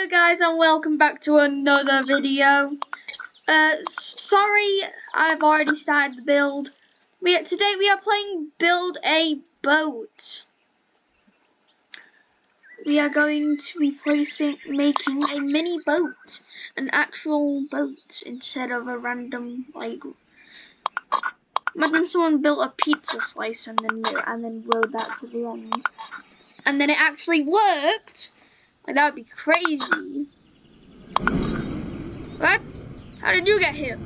Hello guys and welcome back to another video. Sorry I've already started the build. Today we are playing Build a Boat. We are going to be making a mini boat, an actual boat instead of a random imagine someone built a pizza slice and then rode that to the end. And then it actually worked. Like, that would be crazy. What? How did you get here?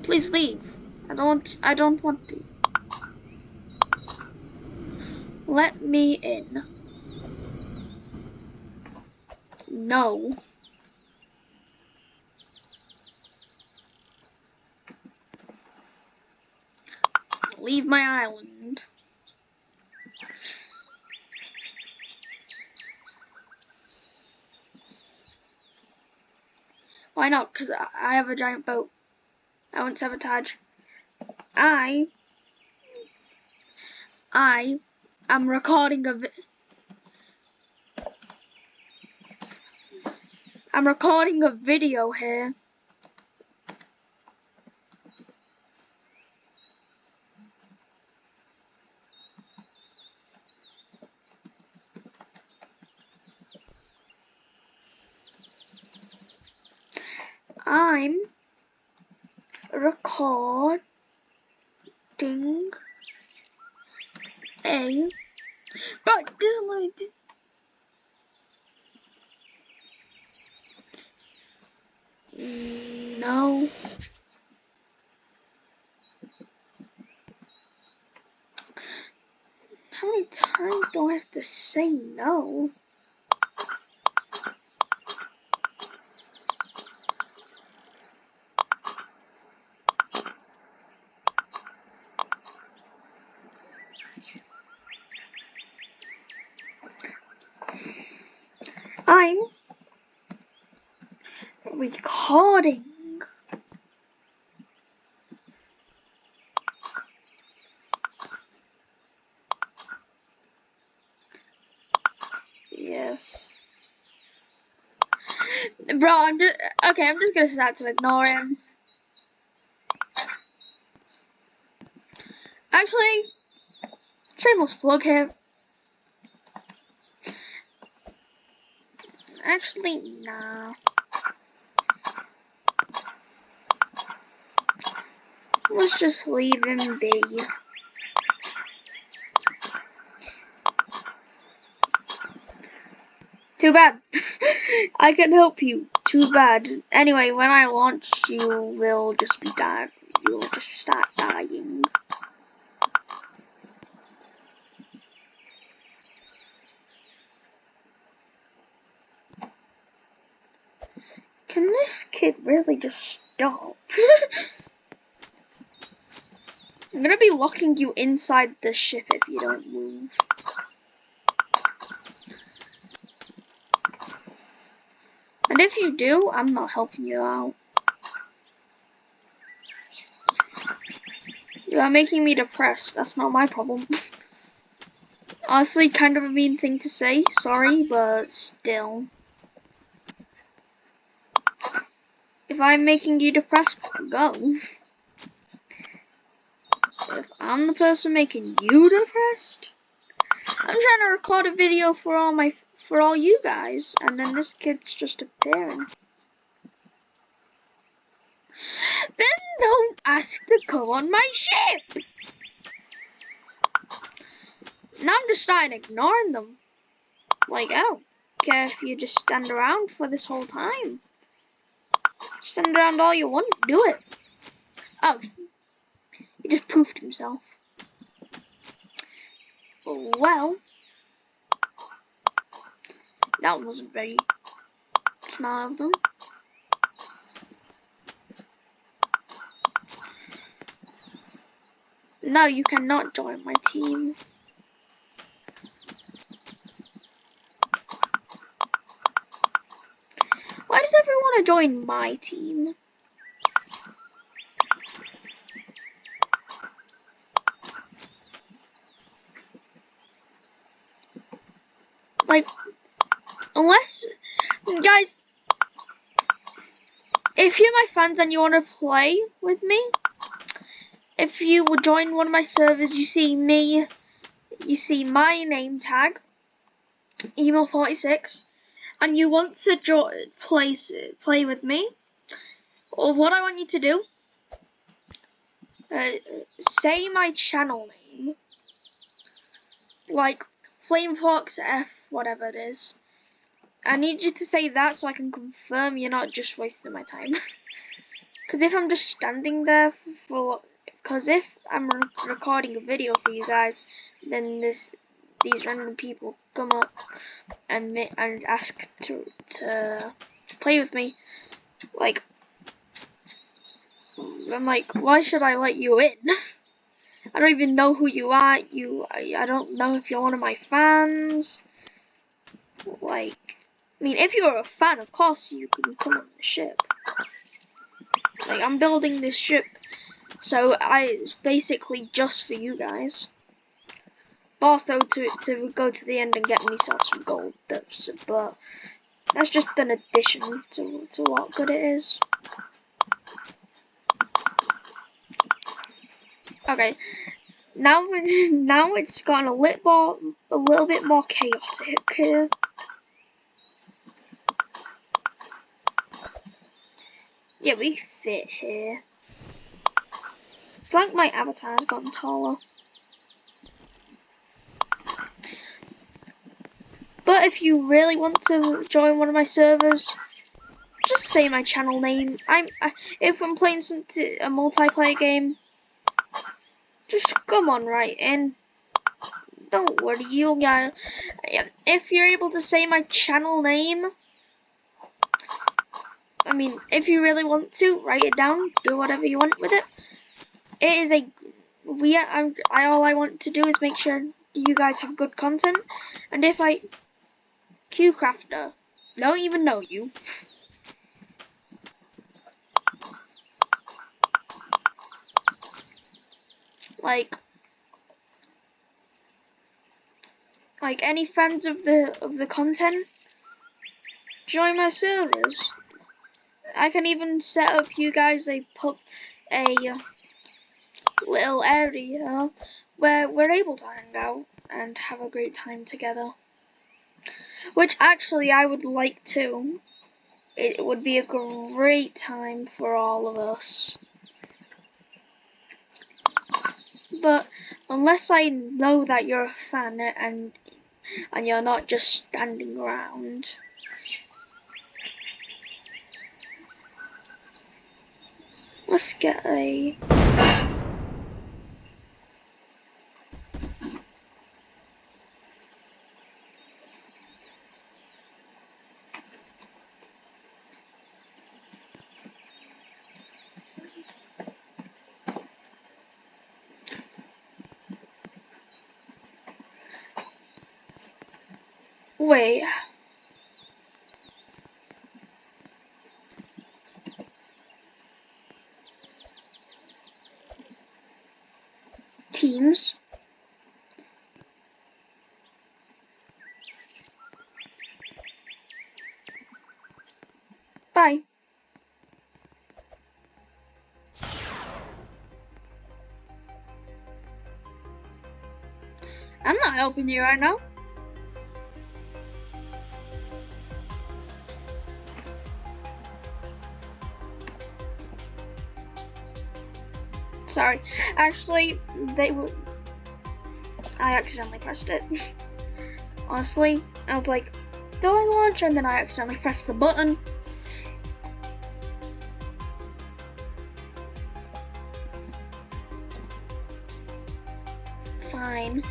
Please leave. I don't want to. Let me in. No. Leave my island. Why not? Because I have a giant boat. I won't sabotage. I am recording a video here. I'm recording a bro, this is like no. How many times do I have to say no? I'm recording yes. Bro, I'm just gonna start to ignore him. Actually, shameless plug here. Actually, nah. Let's just leave him be. Too bad. I can help you. Too bad. Anyway, when I launch, you will just be dead. You will just start dying. Can this kid really just stop? I'm gonna be locking you inside the ship if you don't move. And if you do, I'm not helping you out. You are making me depressed. That's not my problem. Honestly, kind of a mean thing to say. Sorry, but still. If I'm making you depressed, go. If I'm the person making you depressed, I'm trying to record a video for all you guys, and then this kid's just appearing. Then don't ask to come on my ship. Now I'm just starting ignoring them. Like, I don't care if you just stand around for this whole time. Stand around all you want, do it. Oh, he just poofed himself. Well, that wasn't very smart of them. No, you cannot join my team. Why does everyone want to join my team? Like, unless Guys, if you're my friends and you want to play with me, if you would join one of my servers, you see my name tag, email46, and you want to play with me, or what I want you to do, say my channel name, like FlameFox F, whatever it is. I need you to say that so I can confirm you're not just wasting my time. Because if I'm just standing there because if I'm recording a video for you guys, then these random people come up and ask to play with me. Like, I'm like, why should I let you in? I don't even know who you are. I don't know if you're one of my fans. Like, I mean, if you're a fan, of course you can come on the ship. Like, I'm building this ship, so it's basically just for you guys. But also to go to the end and get myself some gold. But that's just an addition to what good it is. Okay, now it's gotten a little bit more chaotic here. Yeah, we fit here. It's like my avatar's gotten taller. But if you really want to join one of my servers, just say my channel name. If I'm playing a multiplayer game, just come on right in. Don't worry, if you're able to say my channel name, I mean, if you really want to, write it down, do whatever you want with it. It is all I want to do is make sure you guys have good content. And if QCrafter, don't even know you. Like any fans of the content, join my servers. I can even set up you guys a little area where we're able to hang out and have a great time together. Which actually I would like to. It would be a great time for all of us. But unless I know that you're a fan and you're not just standing around. Let's get a wait. Teams. Bye. I'm not helping you right now. Sorry. Actually, I accidentally pressed it. Honestly, I was like, do I launch? And then I accidentally pressed the button. Fine.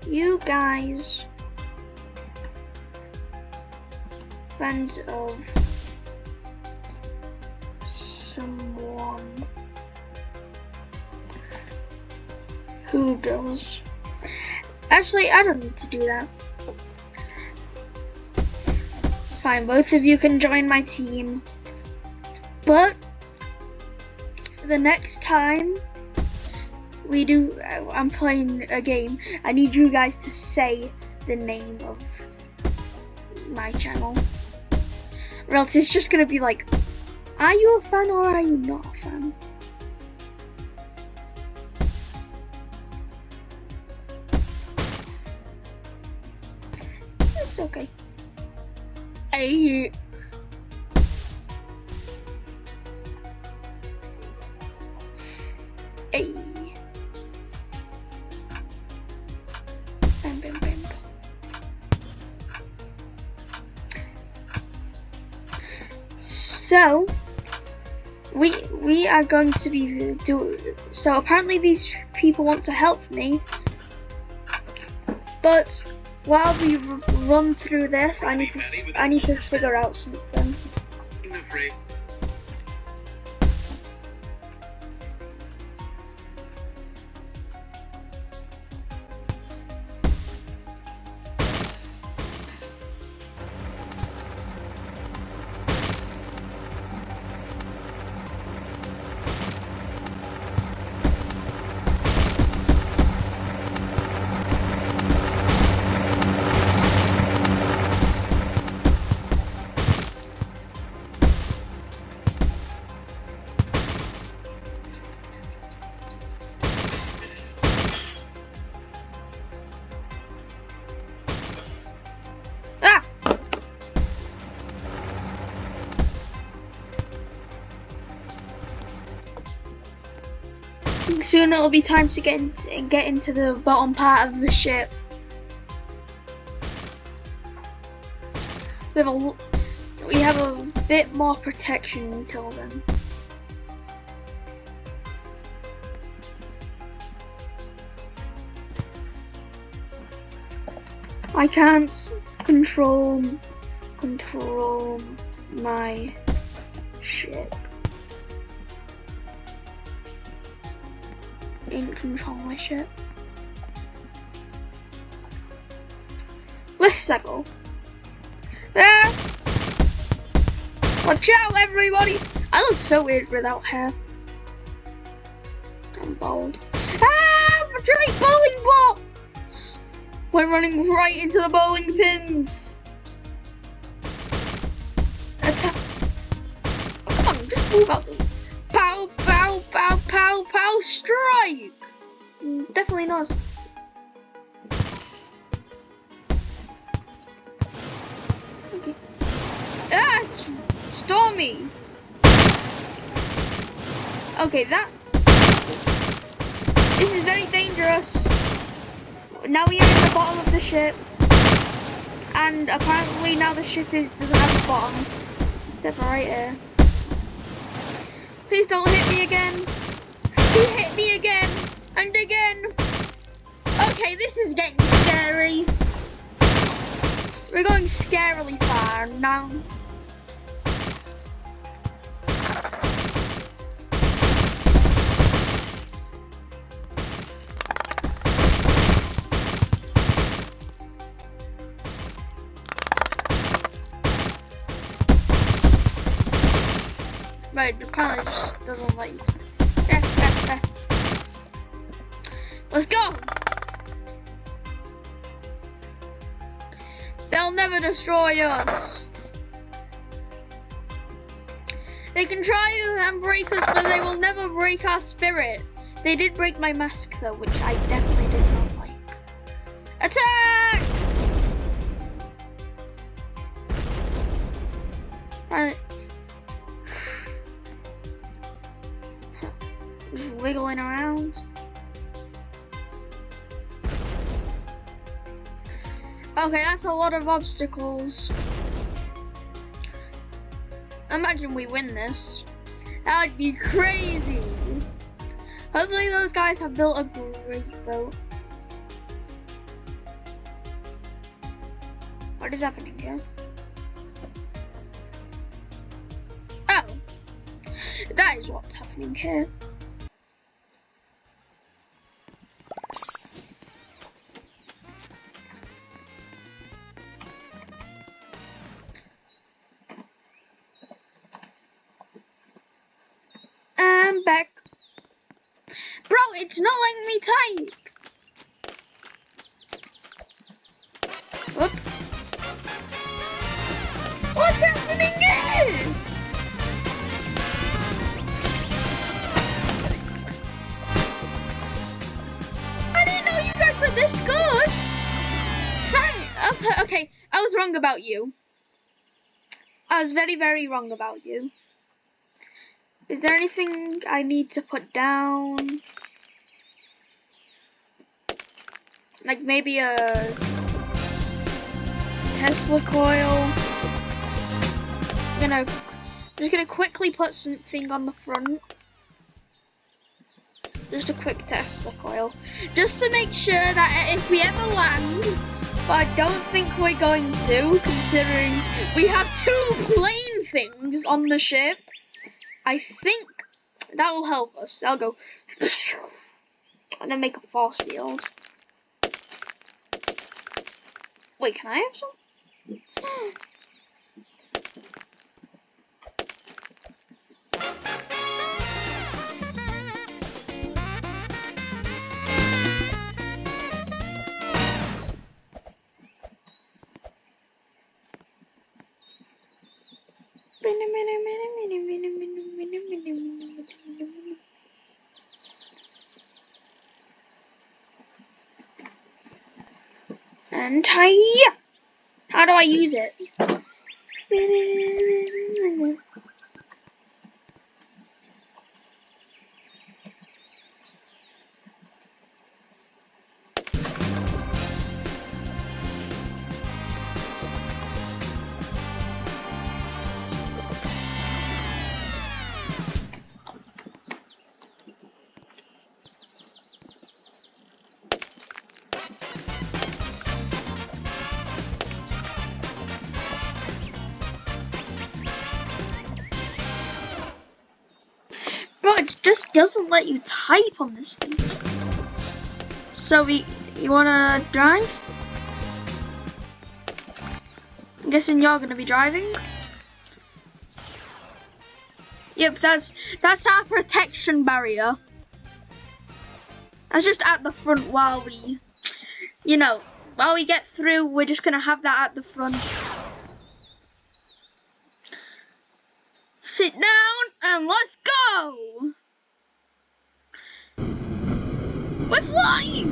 You guys, fans of someone who does. Actually, I don't need to do that. Fine, both of you can join my team. But the next time I'm playing a game, I need you guys to say the name of my channel. Or else it's just gonna be like, are you a fan or are you not a fan? It's okay. Hey. Hey. Bam, bam, bam. So we are going to be so apparently these people want to help me, but while we run through this, I need to figure out something. Soon it'll be time to get into the bottom part of the ship. We have a bit more protection until then. I can't control my ship. Didn't control my ship. Let's settle. There. Watch out, everybody! I look so weird without hair. I'm bald. Ah! A giant bowling ball! We're running right into the bowling pins. Attack! Oh, come on, just move out. Pow! Pow! Pow! Pow! Pow! Strike! Definitely not. Okay. Ah! It's stormy. Okay, this is very dangerous. Now we are in the bottom of the ship, and apparently now the ship doesn't have a bottom, except for right here. Please don't hit me again. He hit me again and again. Okay, this is getting scary. We're going scarily far now. Right, apparently it just doesn't let you. Let's go! They'll never destroy us. They can try and break us, but they will never break our spirit. They did break my mask though, which I definitely did not like. Attack! Right. Just wiggling around. Okay, that's a lot of obstacles. Imagine we win this. That would be crazy. Hopefully those guys have built a great boat. What is happening here? Oh, that is what's happening here. I'm back. Bro, it's not letting me type. Up. What's happening here? I didn't know you guys were this good. Okay, I was wrong about you. I was very, very wrong about you. Is there anything I need to put down? Like maybe a Tesla coil. I'm just gonna quickly put something on the front. Just a quick Tesla coil. Just to make sure that if we ever land, but I don't think we're going to, considering we have 2 plane things on the ship. I think that will help us. That'll go and then make a force field. Wait, can I have some? And hiya! How do I use it? Bro, it just doesn't let you type on this thing. So you wanna drive? I'm guessing you're gonna be driving. Yep, that's our protection barrier. That's just at the front while we, while we get through, we're just gonna have that at the front. Sit down and let's go! We're flying!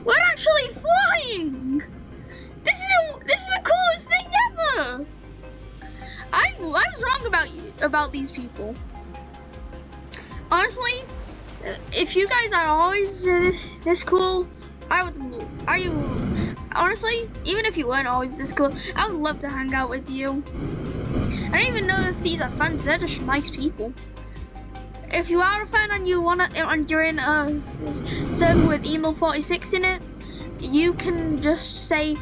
We're actually flying! This is the coolest thing ever! I was wrong about these people. Honestly, if you guys are always this cool, honestly, even if you weren't always this cool, I would love to hang out with you. I don't even know if these are fans, they're just nice people. If you are a fan and you're in a server with Emo46 in it, you can just say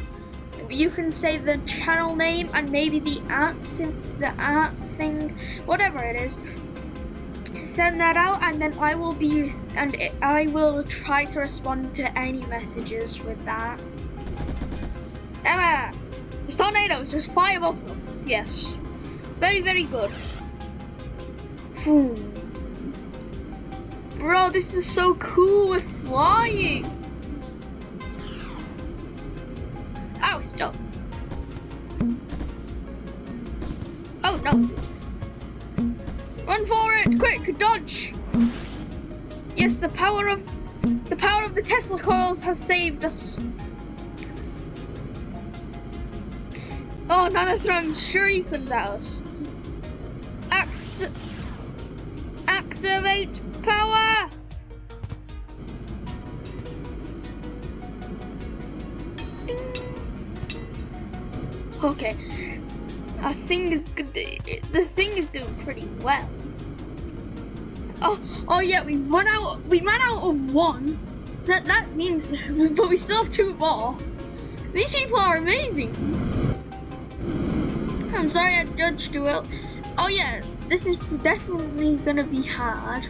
the channel name and maybe the art thing, whatever it is. Send that out, and then I will try to respond to any messages with that. Emma, there's tornadoes, just fly above them. Yes, very, very good. Boom. Bro, this is so cool with flying. Oh, stop. Oh no. Run for it, quick, dodge. Yes, the power of the Tesla coils has saved us. Oh, now they're throwing shurikens at us. Activate power! Ding. Okay, our thing is good. The thing is doing pretty well. Oh yeah, we ran out of one. That means, but we still have 2 more. These people are amazing. I'm sorry I judged too well. Oh yeah, this is definitely gonna be hard.